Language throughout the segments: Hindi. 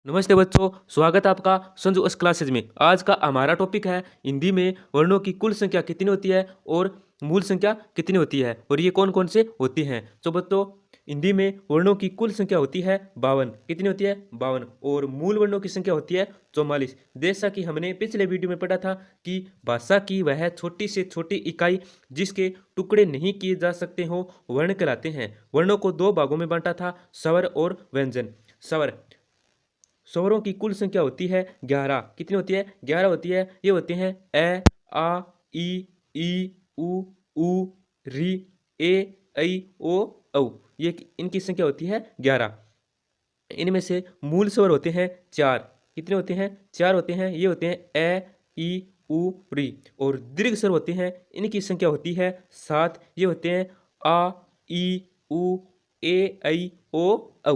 नमस्ते बच्चों, स्वागत है आपका संजू एस क्लासेज में। आज का हमारा टॉपिक है हिंदी में वर्णों की कुल संख्या कितनी होती है और मूल संख्या कितनी होती है और ये कौन कौन से होती हैं। तो बच्चों, हिंदी में वर्णों की कुल संख्या होती है 52। कितनी होती है? 52। और मूल वर्णों की संख्या होती है 44। जैसा कि हमने पिछले वीडियो में पढ़ा था कि भाषा की वह छोटी से छोटी इकाई जिसके टुकड़े नहीं किए जा सकते हो वर्ण कहलाते हैं। वर्णों को दो भागों में बांटा था, स्वर और व्यंजन। स्वरों की कुल संख्या होती है 11। कितनी होती है? 11 होती है। ये होते हैं ए, आ, ई, उ, री, ए, ऐ, ओ, औ। ये इनकी संख्या होती है 11। इनमें से मूल स्वर होते हैं 4। कितने होते हैं? 4 होते हैं। ये होते हैं ए, ई, उ, री। और दीर्घ स्वर होते हैं, इनकी संख्या होती है 7। ये होते हैं आ, ई, उ, ए, ऐ, ओ, औ।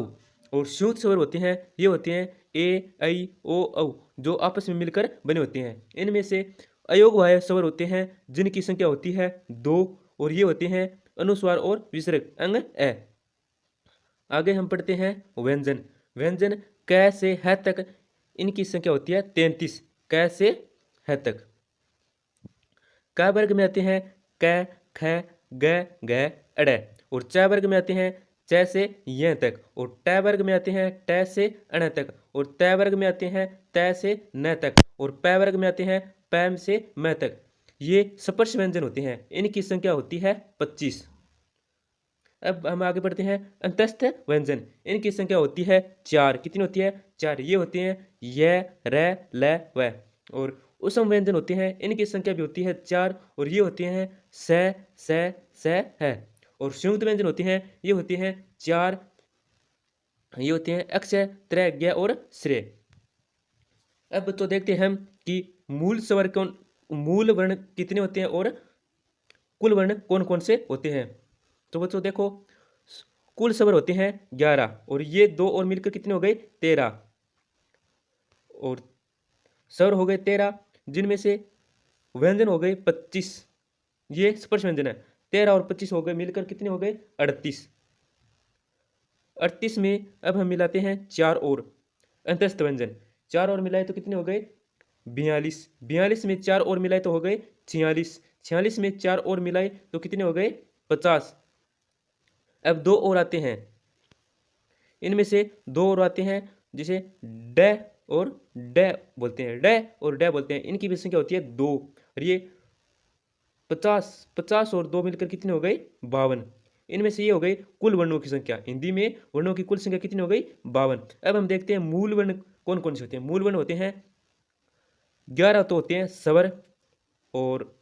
और संयुक्त स्वर होते हैं, ये होते हैं ए, ऐ, ओ, औ, जो आपस में मिलकर बने होते हैं। इनमें से अयोगवाह्य स्वर होते हैं जिनकी संख्या होती है 2। और ये होते हैं अनुस्वार और विसर्ग अंग ए। आगे हम पढ़ते हैं व्यंजन। व्यंजन क से ह तक, इनकी संख्या होती है 33। क से ह तक। क वर्ग में आते हैं क, ख, ग, घ, अड़। और च वर्ग में आते हैं च से य तक। और ट वर्ग में आते हैं ट से अण तक। और त वर्ग में आते हैं त से न तक। और प वर्ग में आते हैं पैम से म तक। ये स्पर्श व्यंजन होते हैं, इनकी संख्या होती है 25। अब हम आगे बढ़ते हैं अंतस्थ व्यंजन। इनकी संख्या होती है 4। कितनी होती है? 4। ये होते हैं य, र, ल, व। और उसम व्यंजन होते हैं, इनकी संख्या भी होती है 4। और ये होते हैं स, है। और संयुक्त व्यंजन होते हैं, ये होते हैं 4। ये होते हैं अक्ष, त्र, ज्ञ और श्रेय। अब तो देखते हैं हम कि मूल स्वर कौन, मूल वर्ण कितने होते हैं और कुल वर्ण कौन कौन से होते हैं। तो बच्चों देखो, कुल स्वर होते हैं 11। और ये दो और मिलकर कितने हो गए? 13। और स्वर हो गए 13, जिनमें से व्यंजन हो गए 25। ये स्पर्श व्यंजन है। 13 और 25 हो गए, मिलकर कितने हो गए? 38। 38 में अब हम मिलाते हैं 4 और अंतस्थ व्यंजन। 4 और मिलाए तो कितने हो गए? 42। 42 में 4 और मिलाए तो हो गए 46। 46 में 4 और मिलाए तो कितने हो गए? 50। अब दो और आते हैं, इनमें से दो और आते हैं जिसे ड और ड बोलते हैं। ड और ड बोलते हैं, इनकी भी संख्या होती है 2। और ये 50 और 2 मिलकर कितने हो गए? 52। इनमें से ये हो गई कुल वर्णों की संख्या। हिंदी में वर्णों की कुल संख्या कितनी हो गई? 52। अब हम देखते हैं मूल वर्ण कौन कौन से होते हैं। मूल वर्ण होते हैं 11 तो होते हैं स्वर, और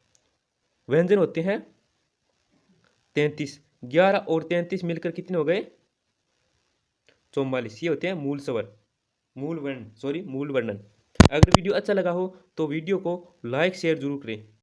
व्यंजन होते हैं 33। 11 और 33 मिलकर कितने हो गए? 44। ये होते हैं मूल स्वर, मूल वर्णन। अगर वीडियो अच्छा लगा हो तो वीडियो को लाइक शेयर जरूर करें।